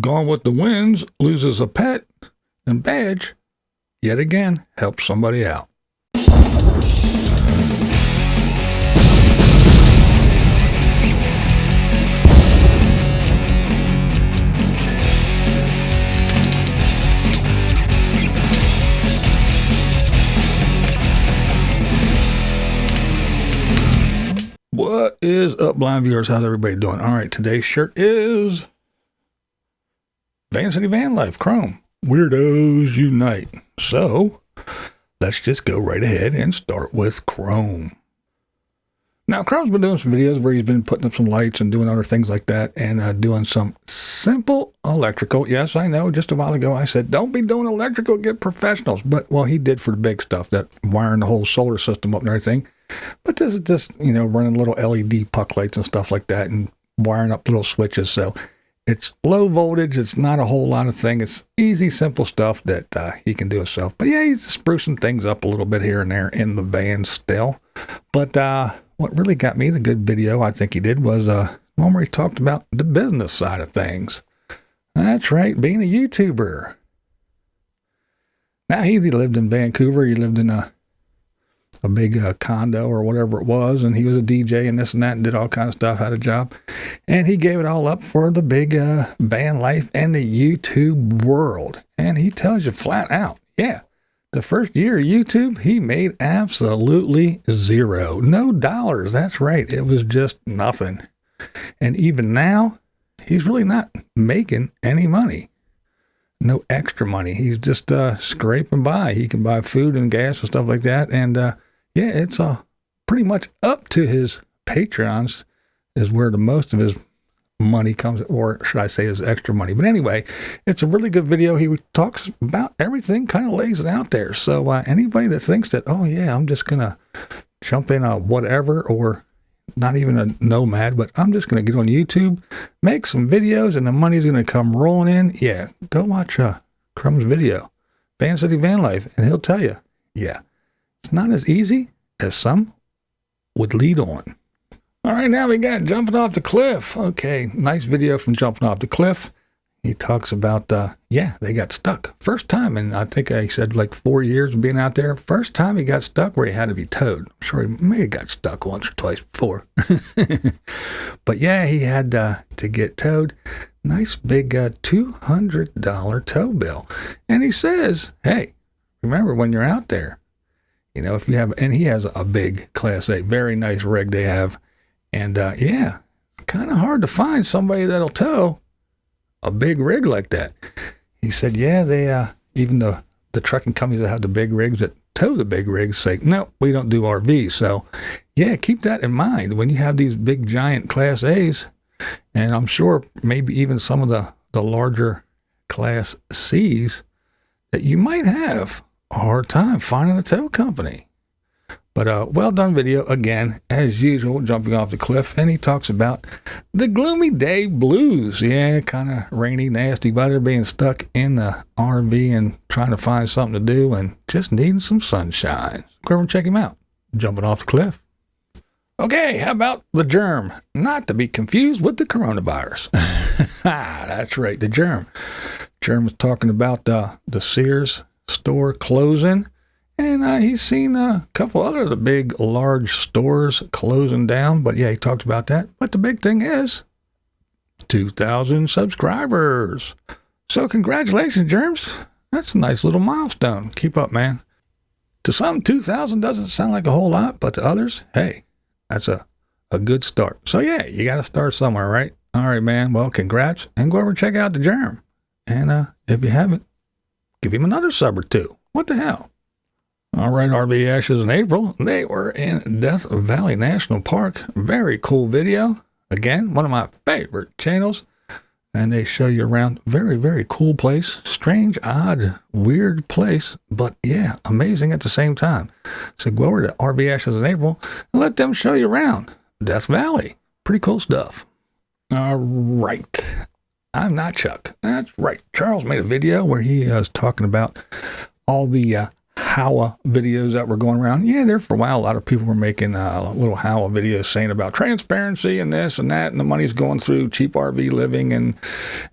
Gone with the Wynns loses a pet, and Badge, yet again, helps somebody out. What is up, blind viewers? How's everybody doing? All right, today's shirt is Van City Van Life Chrome. Weirdos Unite. So, let's just go right ahead and start with Chrome. Now, Chrome's been doing some videos where he's been putting up some lights and doing other things like that and doing some simple electrical. Yes, I know, just a while ago I said, don't be doing electrical, get professionals. But, well, he did for the big stuff, that wiring the whole solar system up and everything. But this is just, you know, running little LED puck lights and stuff like that and wiring up little switches. So it's low voltage. It's not a whole lot of thing. It's easy, simple stuff that he can do himself. But yeah, he's sprucing things up a little bit here and there in the van still. But what really got me the good video I think he did was one where he talked about the business side of things. That's right, being a YouTuber. Now, he lived in Vancouver. He lived in a big condo or whatever it was, and he was a DJ and this and that and did all kinds of stuff, had a job, and he gave it all up for the big van life and the YouTube world. And he tells you flat out, yeah, the first year of YouTube, he made absolutely zero. No dollars, that's right, it was just nothing. And even now, he's really not making any money. No extra money. He's just scraping by. He can buy food and gas and stuff like that. And yeah, it's pretty much up to his Patreons is where the most of his money comes, or should I say his extra money. But anyway, it's a really good video. He talks about everything, kind of lays it out there. So anybody that thinks that, oh yeah, I'm just going to jump in a whatever, or not even a nomad, but I'm just going to get on YouTube, make some videos, and the money's going to come rolling in. Yeah, go watch Chrome's video, Van City Van Life, and he'll tell you, yeah, it's not as easy as some would lead on. All right, now we got Jumping Off the Cliff. Okay, nice video from Jumping Off the Cliff. He talks about, yeah, they got stuck. First time, and I think I said like 4 years of being out there. First time he got stuck where he had to be towed. I'm sure he may have got stuck once or twice before. But yeah, he had to get towed. Nice big $200 tow bill. And he says, hey, remember when you're out there, you know, if you have, and he has a big Class A, very nice rig they have. And yeah, it's kind of hard to find somebody that'll tow a big rig like that. He said, yeah, they even the trucking companies that have the big rigs that tow the big rigs say, no, we don't do RVs. So yeah, keep that in mind when you have these big giant Class A's, and I'm sure maybe even some of the larger Class C's, that you might have a hard time finding a tow company. But well done video, again, as usual, jumping off the cliff. And he talks about the gloomy day blues. Yeah, kind of rainy, nasty weather, being stuck in the RV and trying to find something to do and just needing some sunshine. Go over and check him out, Jumping Off the Cliff. Okay, how about the germ? Not to be confused with the coronavirus. That's right, the germ. Germ was talking about the Sears store closing. And he's seen a couple other of the big, large stores closing down. But yeah, he talked about that. But the big thing is 2,000 subscribers. So congratulations, Germs. That's a nice little milestone. Keep up, man. To some, 2,000 doesn't sound like a whole lot. But to others, hey, that's a good start. So yeah, you got to start somewhere, right? All right, man. Well, congrats. And go over and check out the Germ. And if you haven't, give him another sub or two. What the hell? All right, RV Ashes in April. They were in Death Valley National Park. Very cool video. Again, one of my favorite channels. And they show you around. Very, very cool place. Strange, odd, weird place. But yeah, amazing at the same time. So go over to RV Ashes in April and let them show you around Death Valley. Pretty cool stuff. All right. I'm not Chuck. That's right. Charles made a video where he was talking about all the Howa videos that were going around. Yeah, there for a while, a lot of people were making little Howa videos saying about transparency and this and that, and the money's going through cheap RV living and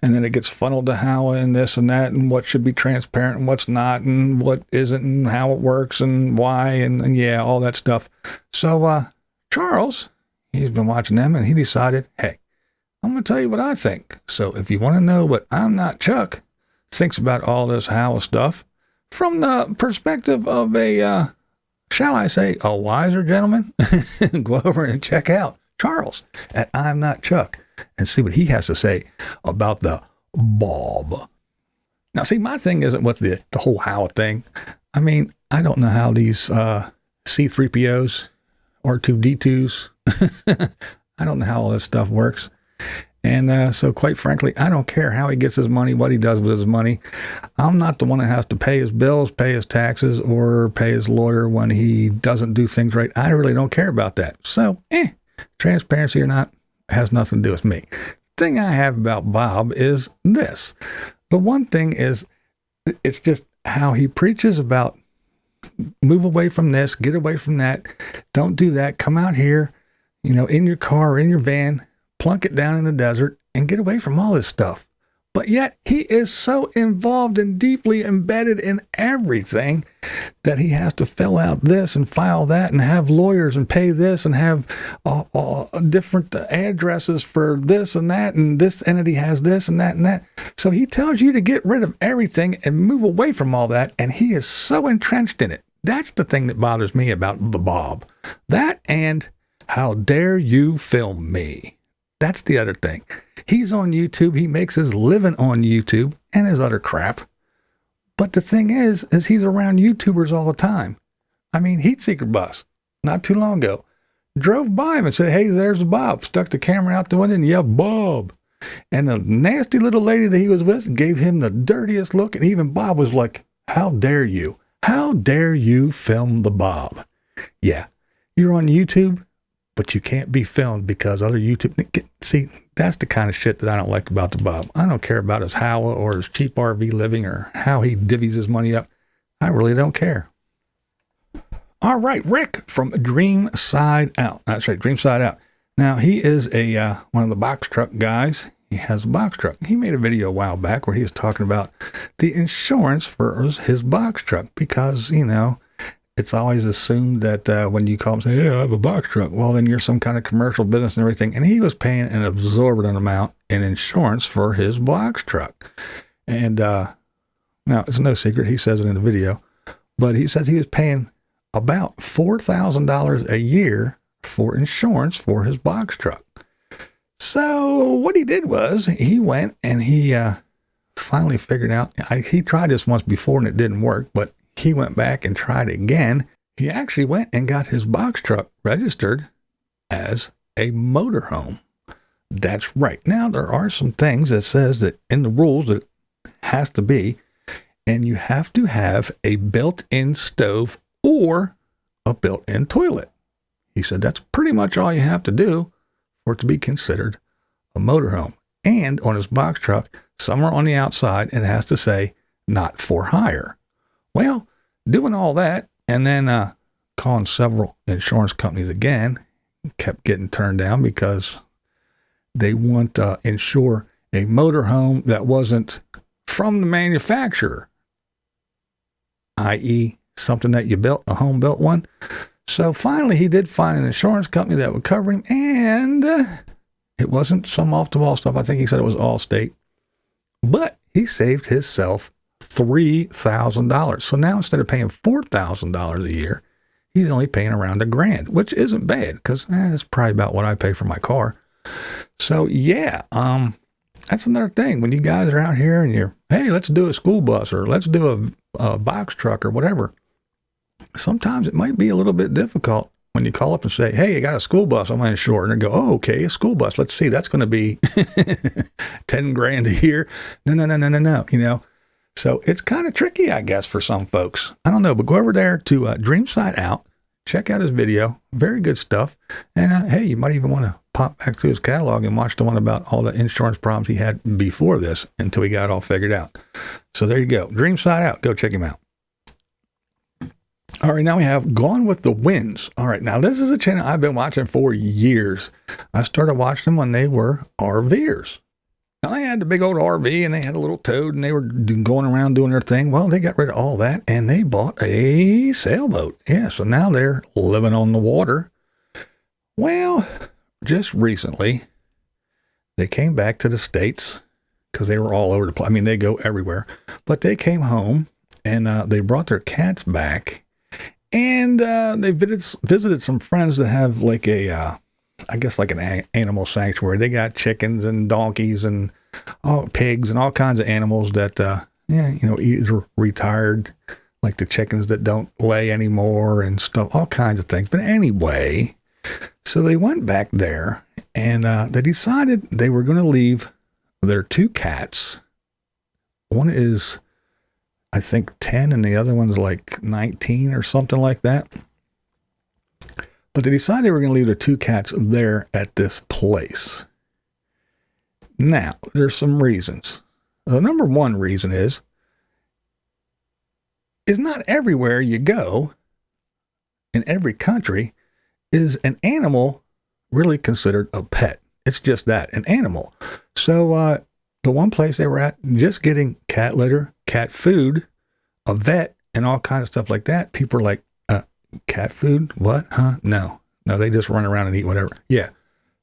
and then it gets funneled to how and this and that, and what should be transparent and what's not, and what isn't, and how it works and why, and yeah, all that stuff. So Charles, he's been watching them, and he decided, hey, I'm going to tell you what I think. So if you want to know what I'm Not Chuck thinks about all this how stuff from the perspective of a, shall I say, a wiser gentleman, go over and check out Charles at I'm Not Chuck and see what he has to say about the Bob. Now, see, my thing isn't with the whole how thing. I mean, I don't know how these C3POs, R2D2s, I don't know how all this stuff works. And so, quite frankly, I don't care how he gets his money, what he does with his money. I'm not the one that has to pay his bills, pay his taxes, or pay his lawyer when he doesn't do things right. I really don't care about that. So, transparency or not has nothing to do with me. The thing I have about Bob is this. The one thing is, it's just how he preaches about move away from this, get away from that, don't do that, come out here, in your car or in your van, plunk it down in the desert, and get away from all this stuff. But yet, he is so involved and deeply embedded in everything that he has to fill out this and file that and have lawyers and pay this and have different addresses for this and that, and this entity has this and that and that. So he tells you to get rid of everything and move away from all that, and he is so entrenched in it. That's the thing that bothers me about the Bob. That and how dare you film me. That's the other thing. He's on YouTube. He makes his living on YouTube and his other crap. But the thing is he's around YouTubers all the time. I mean, Heat Seeker Bus, not too long ago, drove by him and said, hey, there's Bob. Stuck the camera out the window and yelled, Bob. And the nasty little lady that he was with gave him the dirtiest look. And even Bob was like, how dare you? How dare you film the Bob? Yeah, you're on YouTube, but you can't be filmed because other YouTube... See, that's the kind of shit that I don't like about the Bob. I don't care about his how or his cheap RV living or how he divvies his money up. I really don't care. All right, Rick from Dream Side Out. That's right, Dream Side Out. Now, he is one of the box truck guys. He has a box truck. He made a video a while back where he was talking about the insurance for his box truck because, it's always assumed that when you call him and say, hey, I have a box truck, well, then you're some kind of commercial business and everything. And he was paying an exorbitant amount in insurance for his box truck. And now, it's no secret. He says it in the video. But he says he was paying about $4,000 a year for insurance for his box truck. So what he did was he went and he finally figured out, he tried this once before and it didn't work, but he went back and tried again. He actually went and got his box truck registered as a motorhome. That's right. Now, there are some things that says that in the rules that has to be, and you have to have a built-in stove or a built-in toilet. He said that's pretty much all you have to do for it to be considered a motorhome. And on his box truck, somewhere on the outside, it has to say not for hire. Well, doing all that and then calling several insurance companies again, kept getting turned down because they want to insure a motorhome that wasn't from the manufacturer, i.e. something that you built, a home-built one. So finally he did find an insurance company that would cover him, and it wasn't some off-the-wall stuff. I think he said it was Allstate. But he saved himself $3,000. So now instead of paying $4,000 a year, he's only paying around $1,000, which isn't bad because that's probably about what I pay for my car. So yeah, that's another thing. When you guys are out here and you're, hey, let's do a school bus or let's do a box truck or whatever, sometimes it might be a little bit difficult when you call up and say, hey, I got a school bus I'm going to insure. And they go, oh, okay, a school bus. Let's see, that's going to be $10,000 a year. No. So it's kind of tricky, I guess, for some folks. I don't know, but go over there to Dream Side Out, check out his video. Very good stuff. And hey, you might even want to pop back through his catalog and watch the one about all the insurance problems he had before this until he got it all figured out. So there you go. Dream Side Out. Go check him out. All right, now we have Gone with the Wynns. All right, now this is a channel I've been watching for years. I started watching them when they were RVers. Now, they had the big old RV and they had a little toad and they were going around doing their thing. Well, they got rid of all that and they bought a sailboat. Yeah, so now they're living on the water. Well, just recently, they came back to the States because they were all over the place. I mean, they go everywhere. But they came home and they brought their cats back. And they visited some friends that have like I guess like an animal sanctuary. They got chickens and donkeys and pigs and all kinds of animals that, either retired, like the chickens that don't lay anymore and stuff, all kinds of things. But anyway, so they went back there and they decided they were going to leave their 2 cats. One is, I think, 10 and the other one's like 19 or something like that. But they decided they were going to leave their 2 cats there at this place. Now, there's some reasons. The number one reason is not everywhere you go, in every country, is an animal really considered a pet. It's just that, an animal. So the one place they were at, just getting cat litter, cat food, a vet, and all kinds of stuff like that, people are like, cat food? What? Huh? No, they just run around and eat whatever. Yeah.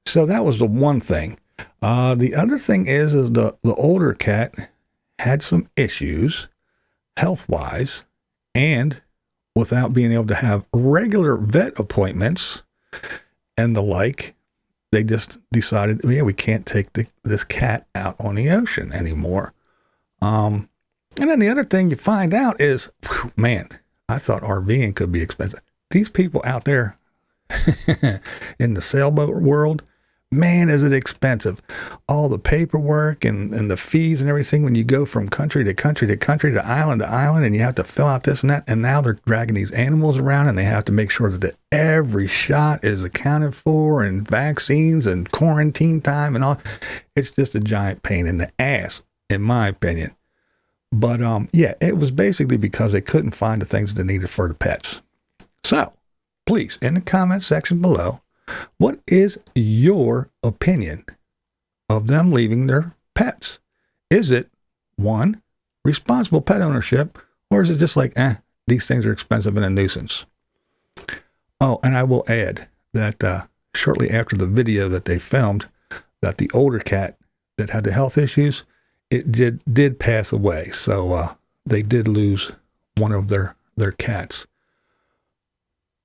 So that was the one thing. The other thing is the older cat had some issues health-wise, and without being able to have regular vet appointments and the like, they just decided, we can't take this cat out on the ocean anymore. And then the other thing you find out is, man, I thought RVing could be expensive. These people out there in the sailboat world, man, is it expensive. All the paperwork and the fees and everything when you go from country to country to country to island, and you have to fill out this and that. And now they're dragging these animals around and they have to make sure that every shot is accounted for and vaccines and quarantine time and all. It's just a giant pain in the ass, in my opinion. But it was basically because they couldn't find the things they needed for the pets. So, please, in the comment section below, what is your opinion of them leaving their pets? Is it, 1, responsible pet ownership, or is it just like, these things are expensive and a nuisance? Oh, and I will add that shortly after the video that they filmed, that the older cat that had the health issues, it did pass away. So they did lose one of their cats.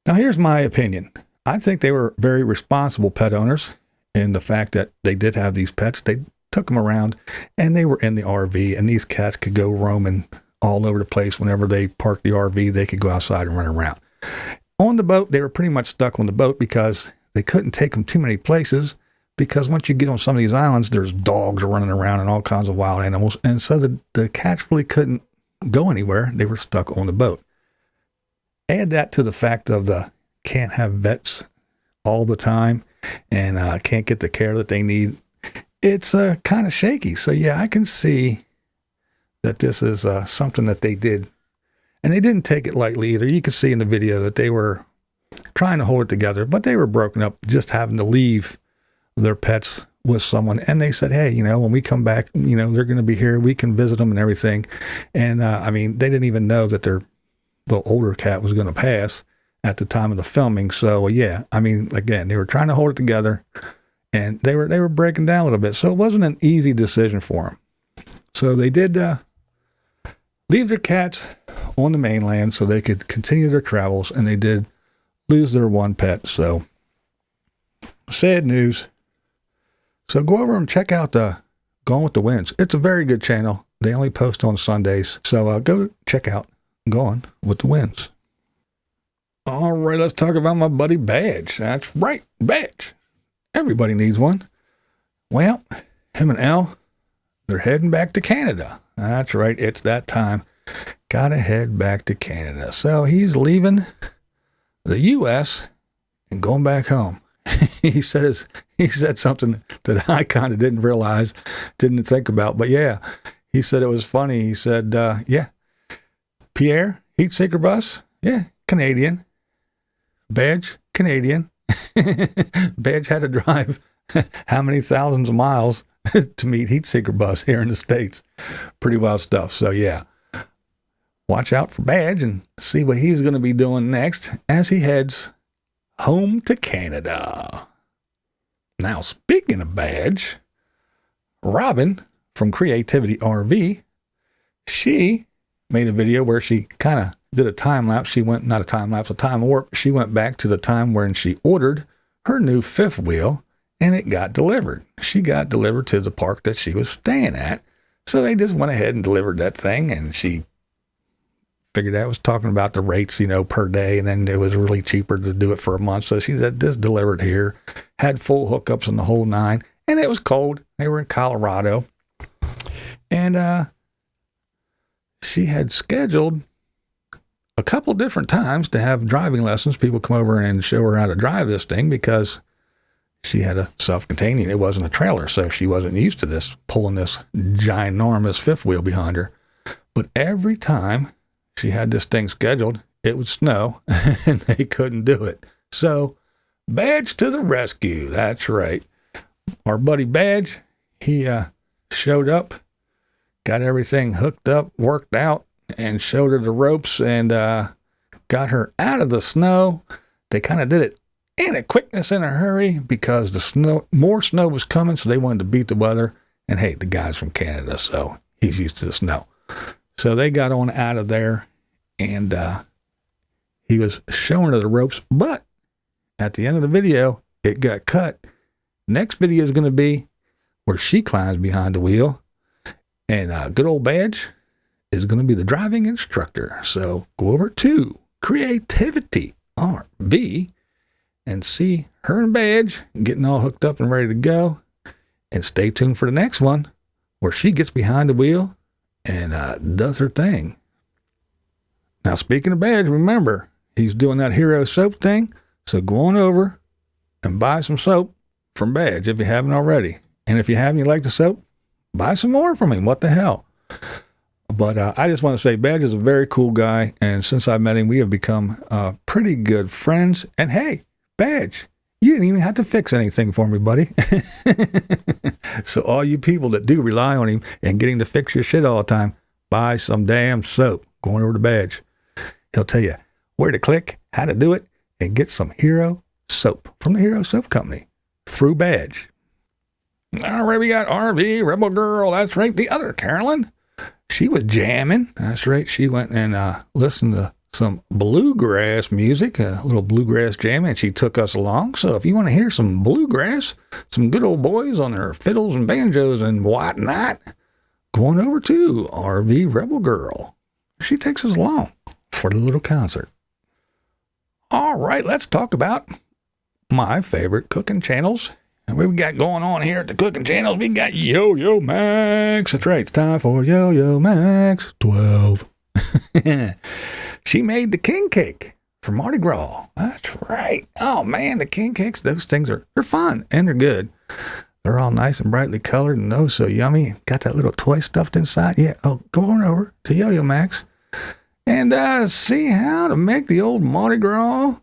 Now, here's my opinion. I think they were very responsible pet owners in the fact that they did have these pets. They took them around and they were in the RV, and these cats could go roaming all over the place. Whenever they parked the RV, they could go outside and run around. On the boat, they were pretty much stuck on the boat because they couldn't take them too many places, because once you get on some of these islands, there's dogs running around and all kinds of wild animals. And so the cats really couldn't go anywhere. They were stuck on the boat. Add that to the fact of can't have vets all the time and can't get the care that they need. It's kind of shaky. So, yeah, I can see that this is something that they did. And they didn't take it lightly either. You can see in the video that they were trying to hold it together, but they were broken up, just having to leave their pets with someone. And they said, hey, when we come back, they're going to be here. We can visit them and everything. And, they didn't even know that the older cat was going to pass at the time of the filming. So, again, they were trying to hold it together, and they were breaking down a little bit. So it wasn't an easy decision for them. So they did leave their cats on the mainland so they could continue their travels, and they did lose their one pet. So, sad news. So go over and check out Going with the Wynns. It's a very good channel. They only post on Sundays. So go check out Going with the Wynns. All right, let's talk about my buddy Badge. That's right, Badge. Everybody needs one. Well, him and Elle, they're heading back to Canada. That's right, it's that time. Gotta head back to Canada. So he's leaving the U.S. and going back home. He said something that I kind of didn't think about. But yeah, he said it was funny. He said, Pierre, heat seeker bus? Yeah, Canadian. Badge, Canadian. Badge had to drive how many thousands of miles to meet heat seeker bus here in the States. Pretty wild stuff. So yeah, watch out for Badge and see what he's going to be doing next as he heads home to Canada. Now, speaking of Badge, Robyn from Creativity RV, she made a video where she kind of did a time lapse. She went, not a time lapse, a time warp. She went back to the time when she ordered her new fifth wheel and it got delivered. She got delivered to the park that she was staying at. So they just went ahead and delivered that thing, and she figured out, was talking about the rates, per day, and then it was really cheaper to do it for a month. So she said, this delivered here, had full hookups and the whole nine, and it was cold. They were in Colorado. And she had scheduled a couple different times to have driving lessons. People come over and show her how to drive this thing because she had a self-containing. It wasn't a trailer, so she wasn't used to this, pulling this ginormous fifth wheel behind her. But every time she had this thing scheduled, it would snow, and they couldn't do it. So, Badge to the rescue. That's right. Our buddy Badge, he showed up, got everything hooked up, worked out, and showed her the ropes and got her out of the snow. They kind of did it in a quickness, in a hurry, because more snow was coming, so they wanted to beat the weather. And hey, the guy's from Canada, so he's used to the snow. So they got on out of there, and he was showing her the ropes, but at the end of the video, it got cut. Next video is going to be where she climbs behind the wheel, and good old Badge is going to be the driving instructor. So go over to Creativity RV and see her and Badge getting all hooked up and ready to go. And stay tuned for the next one where she gets behind the wheel and does her thing. Now, speaking of Badge, remember, he's doing that hero soap thing. So go on over and buy some soap from Badge if you haven't already. And if you haven't, you like the soap, buy some more from him. What the hell? But I just want to say Badge is a very cool guy. And since I met him, we have become pretty good friends. And hey, Badge, you didn't even have to fix anything for me, buddy. So all you people that do rely on him and get him to fix your shit all the time, buy some damn soap. Going over to Badge. He'll tell you where to click, how to do it, and get some hero soap from the Hero Soap Company through Badge. All right, we got RV Rebel Girl. That's right. The other Carolyn, she was jamming. That's right. She went and listened to some bluegrass music, a little bluegrass jam, and she took us along. So if you want to hear some bluegrass, some good old boys on their fiddles and banjos and whatnot, go on over to RV Rebel Girl. She takes us along for the little concert. All right, let's talk about my favorite cooking channels. And what we got going on here at the cooking channels, we got Yo-Yo Max. That's right, it's time for Yo-Yo Max 12. She made the king cake for Mardi Gras. That's right. Oh, man, the king cakes, those things they're fun and they're good. They're all nice and brightly colored and oh, so yummy. Got that little toy stuffed inside. Yeah, go on over to Yo-Yo Max and see how to make the old Mardi Gras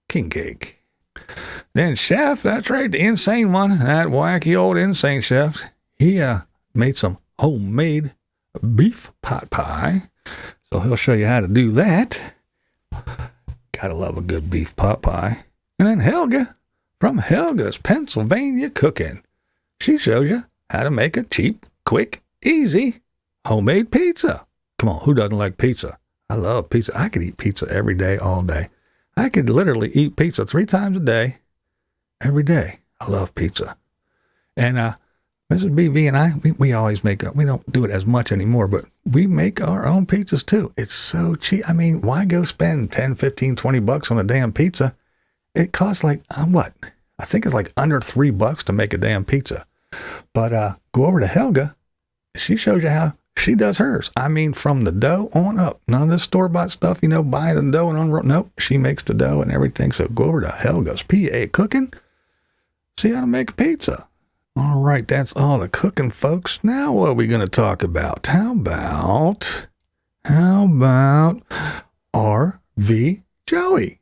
king cake. Then Chef, that's right, the insane one, that wacky old insane chef, he made some homemade beef pot pie. So he'll show you how to do that. Gotta love a good beef pot pie. And then Helga from Helga's Pennsylvania Cooking. She shows you how to make a cheap, quick, easy homemade pizza. Come on, who doesn't like pizza? I love pizza. I could eat pizza every day, all day. I could literally eat pizza 3 times a day, every day. I love pizza. And Mrs. BV and I, we always make up. We don't do it as much anymore, but we make our own pizzas too. It's so cheap. I mean, why go spend 10, 15, 20 bucks on a damn pizza? It costs like, what? I think it's like under $3 to make a damn pizza. But go over to Helga. She shows you how she does hers. I mean, from the dough on up. None of this store-bought stuff, buying the dough and unroll. Nope, she makes the dough and everything. So go over to Helga's PA Cooking. See how to make a pizza. All right, that's all the cooking, folks. Now what are we going to talk about? How about RV Joey?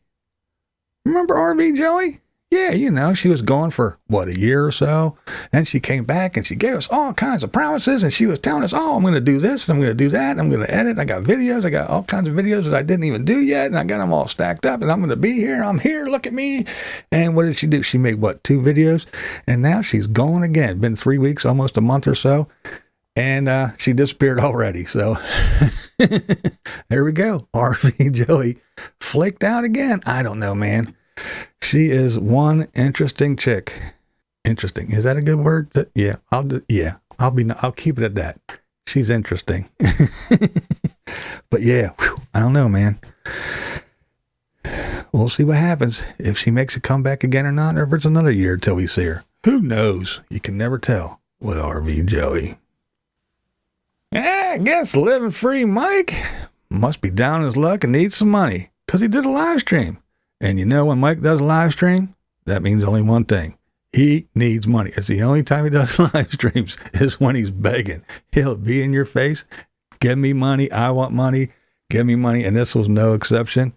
Remember RV Joey? Yeah, you know, she was gone for, what, a year or so? And she came back and she gave us all kinds of promises. And she was telling us, oh, I'm going to do this and I'm going to do that. And I'm going to edit. I got videos. I got all kinds of videos that I didn't even do yet. And I got them all stacked up. And I'm going to be here. I'm here. Look at me. And what did she do? She made, what, 2 videos? And now she's gone again. Been 3 weeks, almost a month or so. And she disappeared already. So there we go. RV Joey flaked out again. I don't know, man. She is one interesting chick. Interesting. Is that a good word? Yeah, I'll keep it at that. She's interesting. But yeah, I don't know, man. We'll see what happens. If she makes a comeback again or not, or if it's another year till we see her. Who knows? You can never tell with RV Joey. Yeah, I guess Living Free Mike must be down on his luck and needs some money because he did a live stream. And you know, when Mike does a live stream, that means only one thing. He needs money. It's the only time he does live streams is when he's begging. He'll be in your face. Give me money. I want money. Give me money. And this was no exception.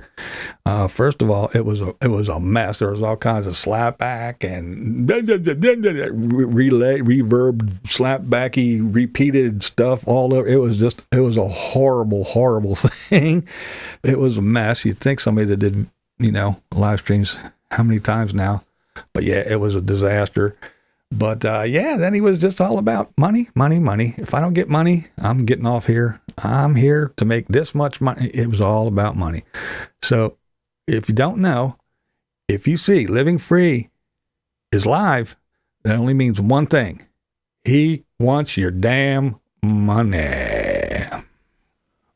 First of all, it was a mess. There was all kinds of slapback and relay, reverb, slapbacky, repeated stuff all over. It was a horrible, horrible thing. It was a mess. You'd think somebody that did, you know, live streams how many times now? But yeah, it was a disaster. But yeah, then he was just all about money, money, money. If I don't get money, I'm getting off here. I'm here to make this much money. It was all about money. So if you don't know, if you see Living Free is live, that only means one thing. He wants your damn money.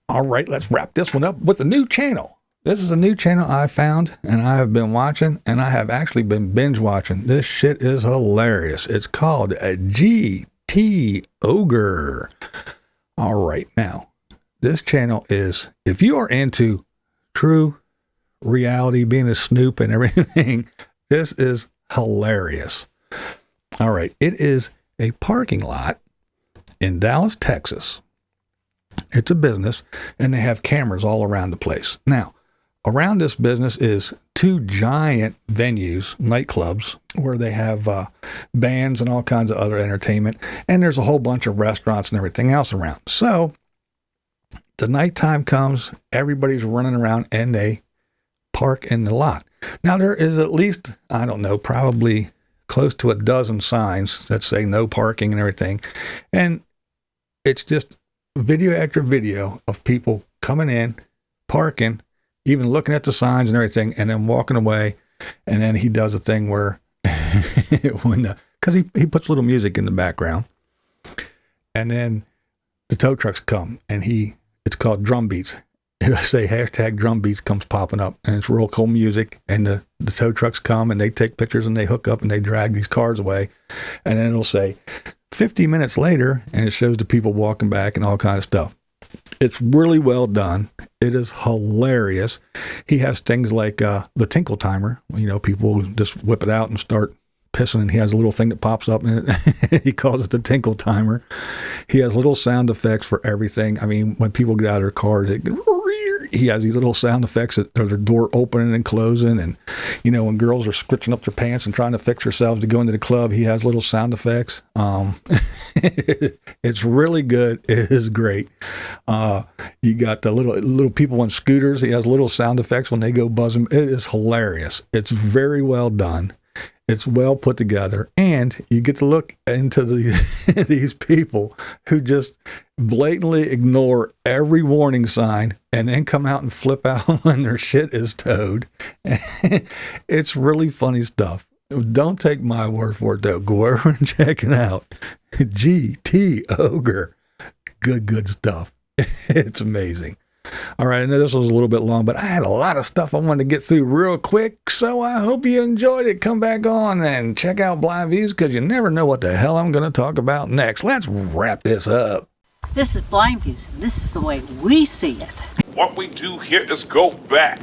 All right, let's wrap this one up with a new channel. This is a new channel I found, and I have been watching, and I have actually been binge watching. This shit is hilarious. It's called a GT Ogre. All right, now, this channel is, if you are into true reality, being a snoop and everything, this is hilarious. All right, it is a parking lot in Dallas, Texas. It's a business, and they have cameras all around the place. Now, around this business is 2 giant venues, nightclubs, where they have bands and all kinds of other entertainment. And there's a whole bunch of restaurants and everything else around. So the nighttime comes, everybody's running around, and they park in the lot. Now, there is at least, I don't know, probably close to a dozen signs that say no parking and everything. And it's just video after video of people coming in, parking, even looking at the signs and everything, and then walking away. And then he does a thing where, because he puts little music in the background, and then the tow trucks come, and it's called drum beats. I say hashtag drum beats comes popping up, and it's real cool music. And the tow trucks come, and they take pictures, and they hook up, and they drag these cars away. And then it'll say 50 minutes later, and it shows the people walking back and all kinds of stuff. It's really well done. It is hilarious. He has things like the tinkle timer. You know, people just whip it out and start pissing, and he has a little thing that pops up, and he calls it the tinkle timer. He has little sound effects for everything. I mean, when people get out of their cars, he has these little sound effects that are their door opening and closing. And, you know, when girls are scritching up their pants and trying to fix themselves to go into the club, he has little sound effects. It's really good. It is great. You got the little people on scooters. He has little sound effects when they go buzzing. It is hilarious. It's very well done. It's well put together, and you get to look into these people who just blatantly ignore every warning sign and then come out and flip out when their shit is towed. It's really funny stuff. Don't take my word for it, though. Go over and check it out. GT Ogre. Good stuff. It's amazing. All right, I know this was a little bit long, but I had a lot of stuff I wanted to get through real quick, so I hope you enjoyed it. Come back on and check out BlindViews, because you never know what the hell I'm going to talk about next. Let's wrap this up. This is BlindViews, and this is the way we see it. What we do here is go back.